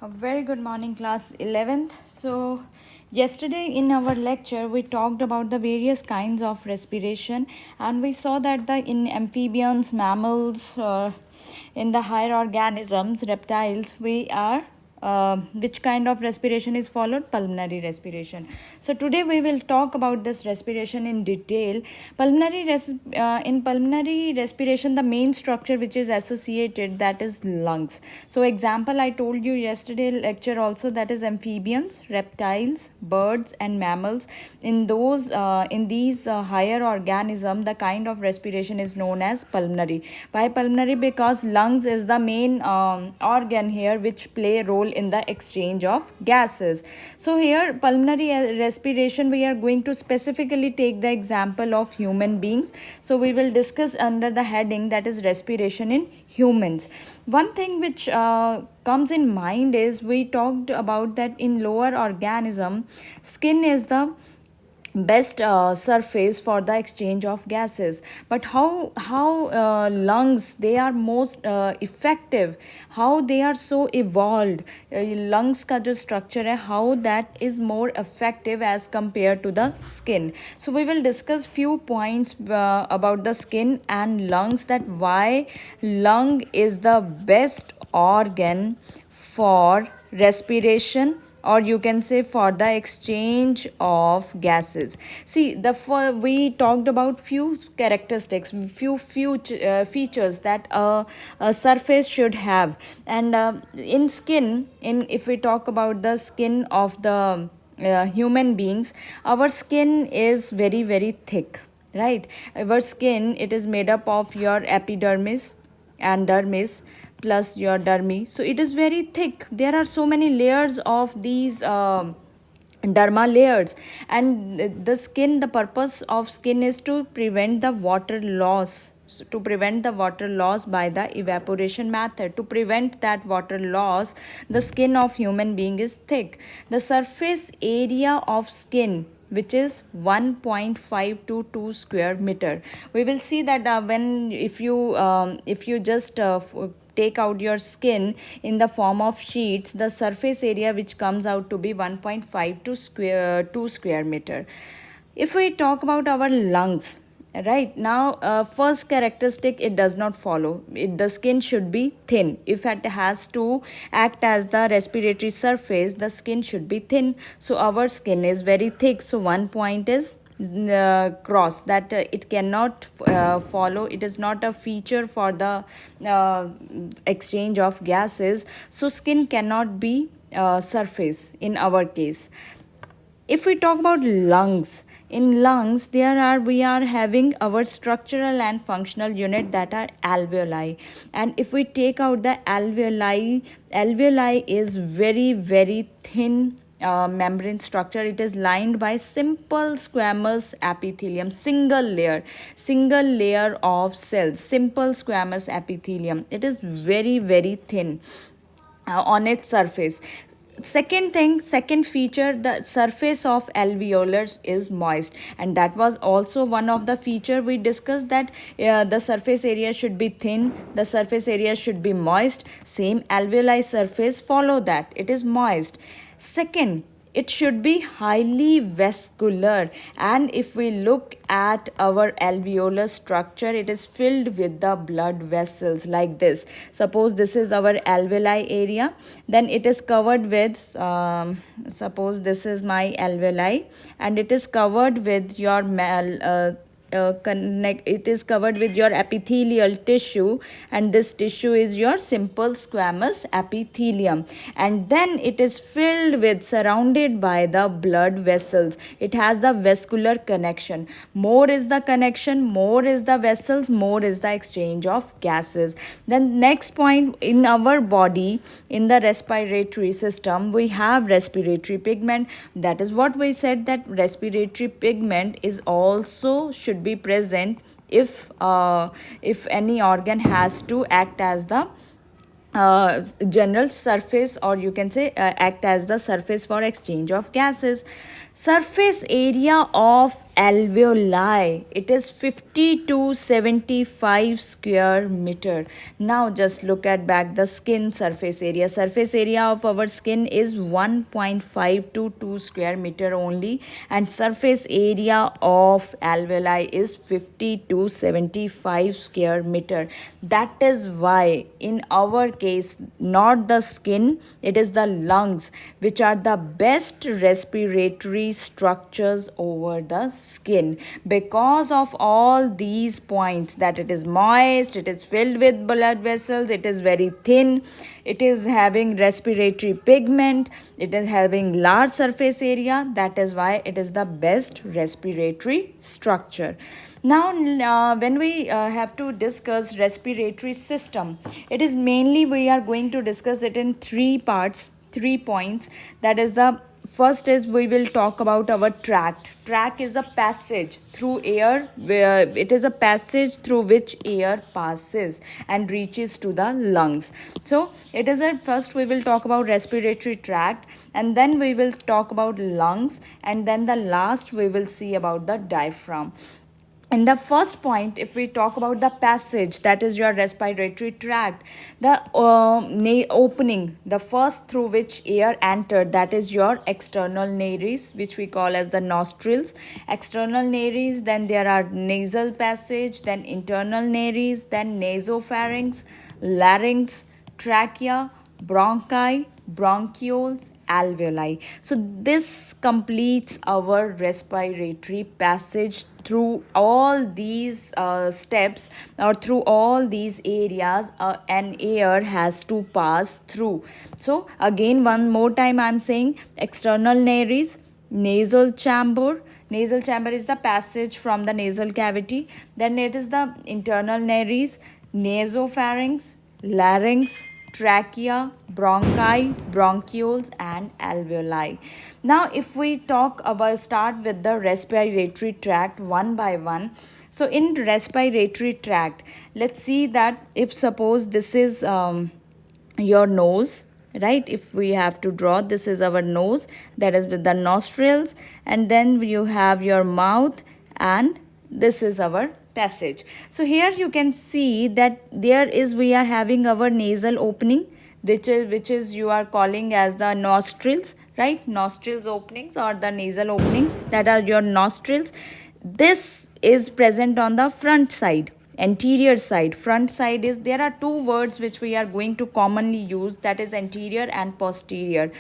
A very good morning, class 11th. So, yesterday in our lecture, we talked about the various kinds of respiration, and we saw that in amphibians, mammals, in the higher organisms, reptiles, we are which kind of respiration is followed? Pulmonary respiration. So today we will talk about this respiration in detail. In pulmonary respiration, the main structure which is associated, that is lungs. So example, I told you yesterday lecture also, that is amphibians, reptiles, birds and mammals. In these higher organism, the kind of respiration is known as pulmonary. Why pulmonary? Because lungs is the main organ here which play a role in the exchange of gases. So here pulmonary respiration, we are going to specifically take the example of human beings. So we will discuss under the heading, that is respiration in humans. One thing which comes in mind is, we talked about that in lower organism, skin is the best surface for the exchange of gases. But how lungs, they are most effective, how they are so evolved, lungs ka jo structure hai, how that is more effective as compared to the skin. So we will discuss few points about the skin and lungs, that why lung is the best organ for respiration, or you can say for the exchange of gases. See, we talked about few characteristics, few features that a surface should have. And in skin, in if we talk about the skin of the human beings, our skin is very very thick, right? Our skin, it is made up of your epidermis and dermis plus your dermis, so it is very thick. There are so many layers of these derma layers. And the skin, the purpose of skin is to prevent the water loss, to prevent the water loss by the evaporation method. To prevent that water loss, the skin of human being is thick. The surface area of skin, which is 1.5 to 2 square meter. We will see that when if you just take out your skin in the form of sheets, the surface area which comes out to be 1.5 to 2 square meter. If we talk about our lungs, right now, first characteristic, it does not follow the skin should be thin. If it has to act as the respiratory surface, the skin should be thin. So our skin is very thick, so one point is cross, that it cannot follow, it is not a feature for the exchange of gases. So skin cannot be surface in our case. If we talk about lungs, in lungs we are having our structural and functional unit, that are alveoli. And if we take out the alveoli is very very thin membrane structure. It is lined by simple squamous epithelium, single layer of cells, simple squamous epithelium. It is very very thin on its surface. Second feature, the surface of alveolars is moist, and that was also one of the feature we discussed, that the surface area should be thin, the surface area should be moist. Same alveoli surface, follow that, it is moist. Second, it should be highly vascular. And if we look at our alveolar structure, it is filled with the blood vessels like this. Suppose this is our alveoli area, then it is covered with suppose this is my alveoli, and it is covered with your it is covered with your epithelial tissue, and this tissue is your simple squamous epithelium. And then it is filled with, surrounded by the blood vessels. It has the vascular connection. More is the connection, more is the vessels, more is the exchange of gases. Then next point, in our body, in the respiratory system, we have respiratory pigment. That is what we said, that respiratory pigment is also should be present if any organ has to act as the general surface, or you can say act as the surface for exchange of gases. Surface area of alveoli, it is 50 to 75 square meter. Now just look at back the skin surface area. Surface area of our skin is 1.5 to 2 square meter only, and surface area of alveoli is 50 to 75 square meter. That is why in our case, not the skin, it is the lungs which are the best respiratory structures over the skin, because of all these points, that it is moist, it is filled with blood vessels, it is very thin, it is having respiratory pigment, it is having large surface area. That is why it is the best respiratory structure. Now when we have to discuss respiratory system, it is mainly we are going to discuss it in three parts, 3 points. That is, the first is we will talk about our tract. Tract is a passage through air, where it is a passage through which air passes and reaches to the lungs. So it is a first we will talk about respiratory tract, and then we will talk about lungs, and then the last we will see about the diaphragm. In the first point, if we talk about the passage, that is your respiratory tract, the opening, the first through which air entered, that is your external nares, which we call as the nostrils. External nares, then there are nasal passage, then internal nares, then nasopharynx, larynx, trachea, bronchi, bronchioles, alveoli. So this completes our respiratory passage through all these steps, or through all these areas an air has to pass through. So again, one more time I am saying, external nares, nasal chamber. Nasal chamber is the passage from the nasal cavity. Then it is the internal nares, nasopharynx, larynx, trachea, bronchi, bronchioles, and alveoli. Now if we talk about, start with the respiratory tract one by one. So in respiratory tract, let's see that if suppose this is your nose, right? If we have to draw, this is our nose, that is with the nostrils, and then you have your mouth, and this is our passage. So here you can see that there is, we are having our nasal opening, which is you are calling as the nostrils, right? Nostrils openings, or the nasal openings, that are your nostrils. This is present on the front side, anterior side. Front side is, there are two words which we are going to commonly use, that is anterior and posterior.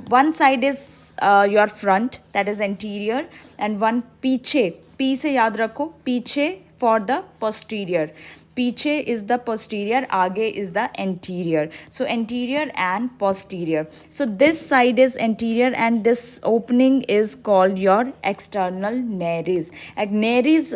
One side is your front, that is anterior, and one पीछे, P से याद रखो, पीछे for the posterior. पीछे is the posterior, आगे is the anterior. So anterior and posterior. So this side is anterior, and this opening is called your external nares. Nares,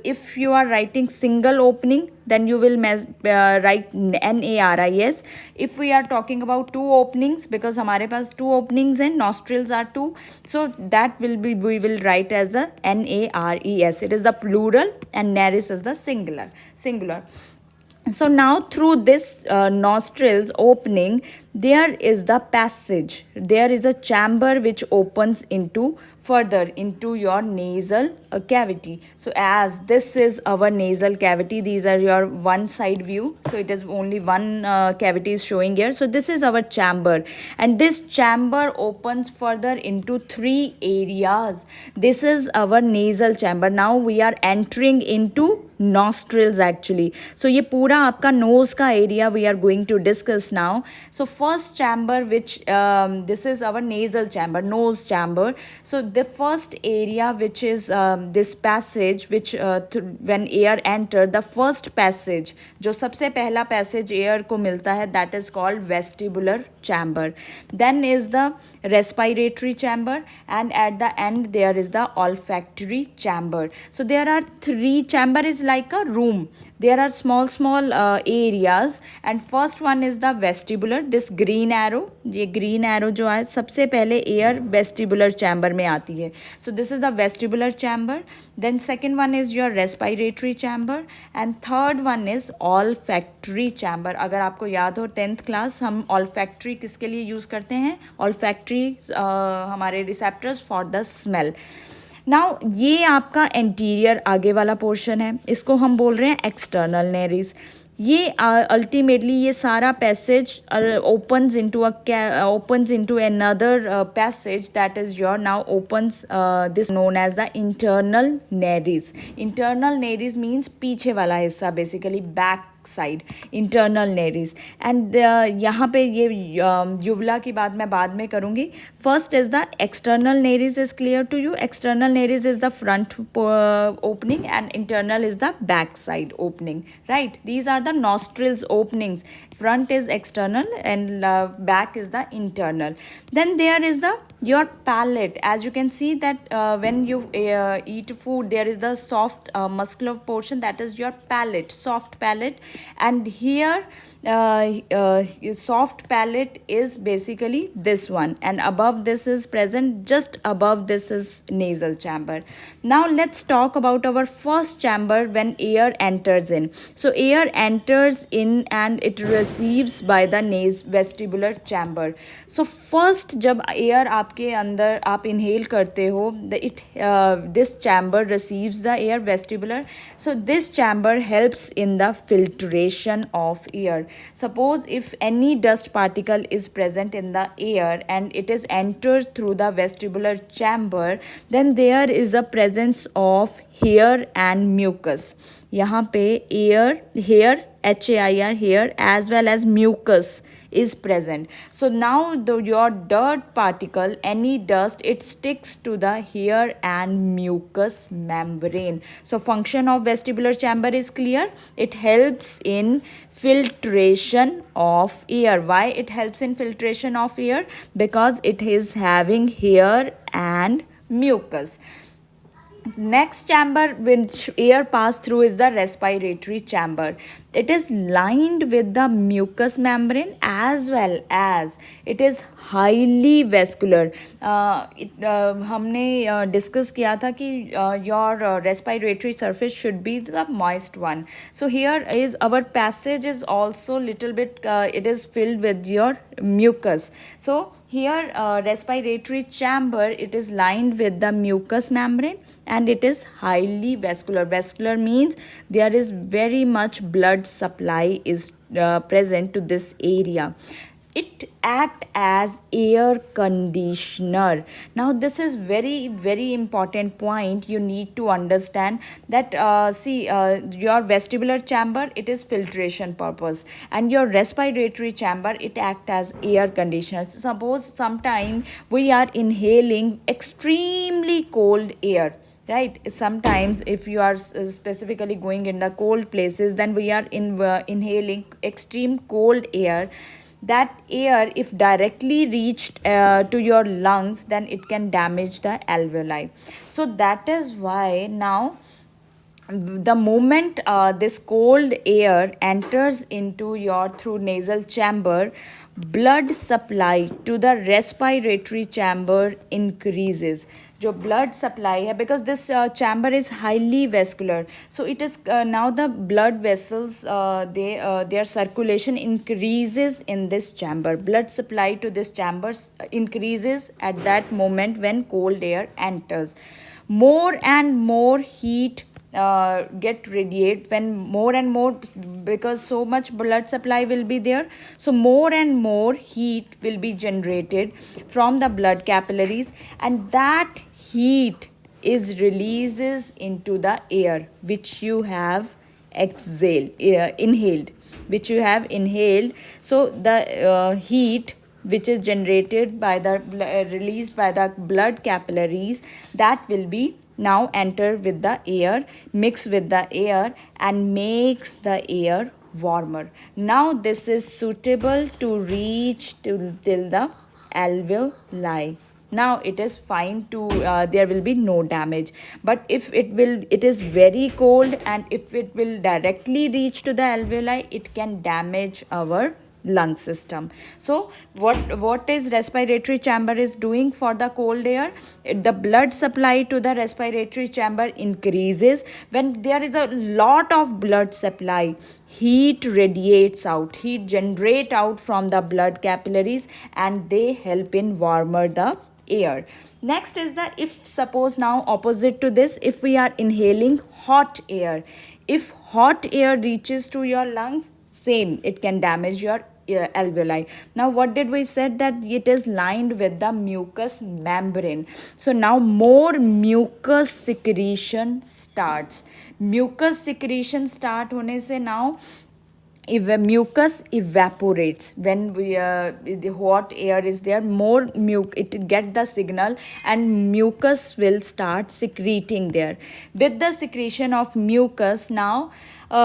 if you are writing single opening, then you will write NARIS. If we are talking about two openings, because हमारे पास two openings हैं, nostrils are two, so that will be, we will write as a NARES. It is the plural, and nares is the singular. So now through this nostrils opening, there is the passage, there is a chamber which opens into further into your nasal cavity. So as this is our nasal cavity, these are your one side view, so it is only one cavity is showing here. So this is our chamber, and this chamber opens further into three areas. This is our nasal chamber. Now we are entering into nostrils actually. So ये पूरा आपका nose का area we are going to discuss now. So first chamber, which this is our nasal chamber, nose chamber. So the first area, which is this passage, which when air enter, the first passage, जो सबसे पहला passage air को मिलता है, that is called vestibular chamber. Then is the respiratory chamber, and at the end there is the olfactory chamber. So there are three. Chamber is like a room. There are small areas, and first one is the vestibular. This green arrow, ये green arrow जो है, सबसे पहले air vestibular chamber में आता आती है. So this is the vestibular chamber. Then second one is your respiratory chamber and third one is olfactory chamber. अगर आपको याद हो 10th class हम olfactory किसके लिए यूज़ करते हैं? Olfactory हमारे receptors for the smell. Now ये आपका एंटीरियर आगे वाला पोर्शन है, इसको हम बोल रहे हैं एक्सटर्नल नेरीज. ये अल्टीमेटली ये सारा passage opens into another passage that is your now opens this known as the internal nares. Internal nares means पीछे वाला हिस्सा, basically back side, internal nares. And यहाँ पे ये युवला की बात मैं बाद में करूँगी. First is the external nares is clear to you. External nares is the front opening and internal is the back side opening, right. These are the nostrils openings. Front is external and back is the internal. Then there is the your palate. As you can see that when you eat food, there is the soft muscular portion, that is your palate, soft palate. And here soft palate is basically this one, and above this is present, just above this is nasal chamber. Now let's talk about our first chamber when air enters in. So air enters in and it receives by the vestibular chamber. So first जब air आपके अंदर आप inhale करते हो, this chamber receives the air, vestibular. So this chamber helps in the filtration of air. Suppose if any dust particle is present in the air and it is entered through the vestibular chamber, then there is a presence of hair and mucus. यहाँ पे hair HAIR, hair as well as mucus is present. So now your dirt particle, any dust, it sticks to the hair and mucus membrane. So function of vestibular chamber is clear. It helps in filtration of air. Why it helps in filtration of air? Because it is having hair and mucus. Next chamber which air pass through is the respiratory chamber. It is lined with the mucous membrane as well as it is highly vascular. हमने discuss किया था कि your respiratory surface should be the moist one. So here is our passage is also little bit it is filled with your mucus. So here respiratory chamber, it is lined with the mucous membrane and it is highly vascular. Vascular means there is very much blood supply is present to this area. It act as air conditioner. Now this is very important point you need to understand that your vestibular chamber, it is filtration purpose, and your respiratory chamber, it act as air conditioner. Suppose sometime we are inhaling extremely cold air, right? Sometimes if you are specifically going in the cold places, then we are inhaling extreme cold air. That air, if directly reached to your lungs, then it can damage the alveoli. So that is why now the moment this cold air enters into your through nasal chamber, blood supply to the respiratory chamber increases. जो blood supply है, because this chamber is highly vascular, so it is now the blood vessels their circulation increases in this chamber. Blood supply to this chamber increases at that moment when cold air enters. More and more heat get radiate when more and more, because so much blood supply will be there, so more and more heat will be generated from the blood capillaries, and that heat is releases into the air which you have inhaled. So the heat which is generated by the released by the blood capillaries, that will be now enter with the air, mix with the air and makes the air warmer. Now this is suitable to reach till the alveoli. Now it is fine to there will be no damage. But if it is very cold and if it will directly reach to the alveoli, it can damage our lung system. So what is respiratory chamber is doing for the cold air? The blood supply to the respiratory chamber increases. When there is a lot of blood supply, heat radiates out, heat generate out from the blood capillaries, and they help in warmer the air. Next is the, if suppose now opposite to this, if we are inhaling hot air, if hot air reaches to your lungs, same, it can damage your alveoli. Now what did we said? That it is lined with the mucous membrane. So now more mucus secretion starts. Mucus secretion start hone se now if mucus evaporates. When we the hot air is there, more it get the signal, and mucus will start secreting there. With the secretion of mucus, now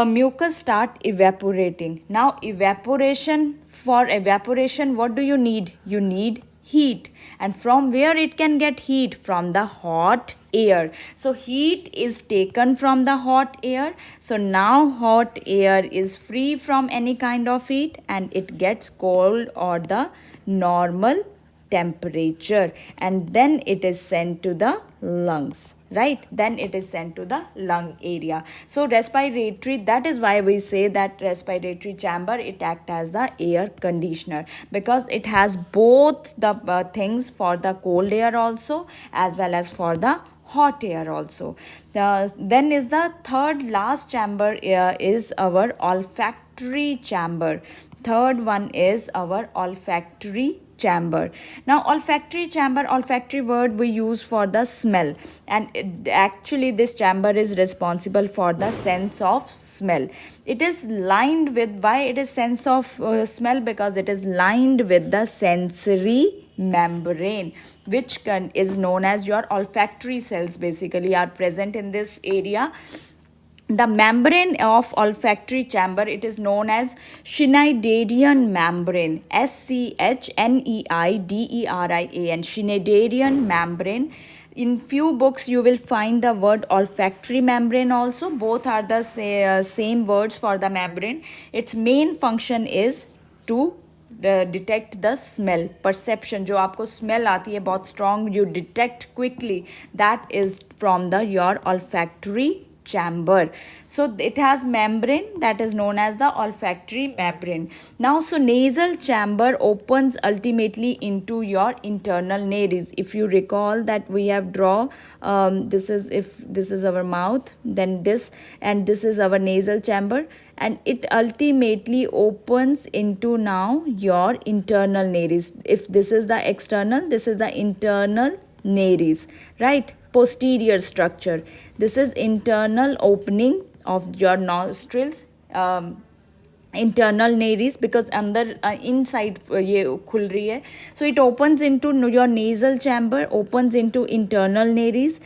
mucus start evaporating. Now evaporation, for evaporation what do you need? You need heat. And from where it can get heat? From the hot air. So heat is taken from the hot air. So now hot air is free from any kind of heat, and it gets cold or the normal temperature, and then it is sent to the lungs, right? Then it is sent to the lung area. So respiratory, that is why we say that respiratory chamber, it acts as the air conditioner, because it has both the things for the cold air also as well as for the hot air also. Then is the third last chamber is our olfactory chamber. Third one is our olfactory chamber. Now olfactory chamber, olfactory word we use for the smell, and actually this chamber is responsible for the sense of smell. It is lined with, why it is sense of smell? Because it is lined with the sensory membrane, which is known as your olfactory cells, basically are present in this area. The membrane of olfactory chamber, it is known as Schneiderian membrane, Schneiderian, Schneiderian membrane. In few books you will find the word olfactory membrane also. Both are the same words for the membrane. Its main function is to detect the smell, perception. जो आपको smell आती है बहुत strong, you detect quickly, that is from the your olfactory chamber. So it has membrane that is known as the olfactory membrane. Now so nasal chamber opens ultimately into your internal nares. If you recall that we have draw this is, if this is our mouth, then this, and this is our nasal chamber, and it ultimately opens into now your internal nares. If this is the external, this is the internal nares, right? Posterior structure. This is internal opening of your nostrils, internal nares, because अंदर inside ये खुल रही है. So it opens into your nasal chamber, opens into internal nares.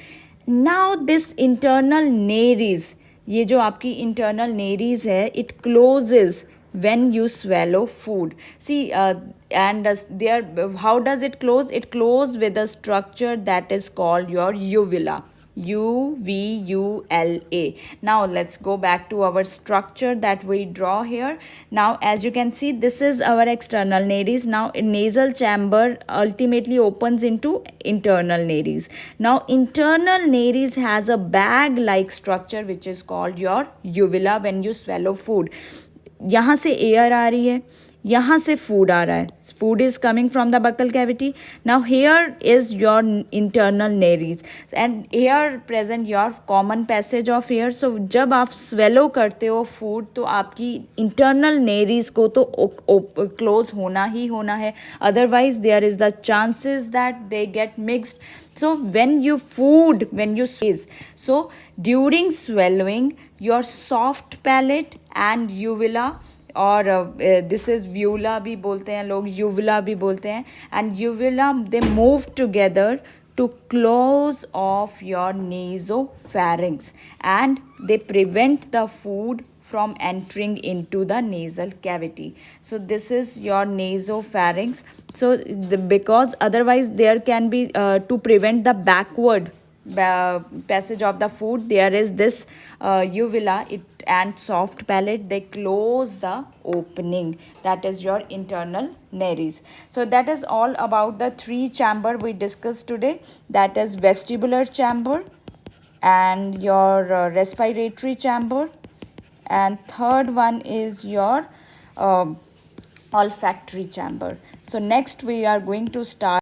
Now this internal nares, ये जो आपकी internal nares है, it closes when you swallow food. See, and there, how does it close? It closes with a structure that is called your uvula. UVULA. Now let's go back to our structure that we draw here. Now as you can see, this is our external nares. Now nasal chamber ultimately opens into internal nares. Now internal nares has a bag like structure which is called your uvula. When you swallow food, यहाँ से air आ रही है, यहाँ से food आ रहा है, food is coming from the buccal cavity. Now here is your internal nares, and here present your common passage of air. So जब आप स्वेलो करते हो फूड, तो आपकी इंटरनल नेरीज को तो क्लोज होना ही होना है, otherwise there is the chances that they get mixed. So when you squeeze, so during swallowing, your soft palate and uvula, और this is vula भी बोलते हैं लोग, uvula भी बोलते हैं, and uvula, they move together to close off your nasopharynx, and they prevent the food from entering into the nasal cavity. So this is your nasopharynx. So because otherwise there can be to prevent the backward passage of the food, there is this uvula it and soft palate, they close the opening, that is your internal nares. So that is all about the three chamber we discussed today, that is vestibular chamber and your respiratory chamber, and third one is your um olfactory chamber. So next we are going to start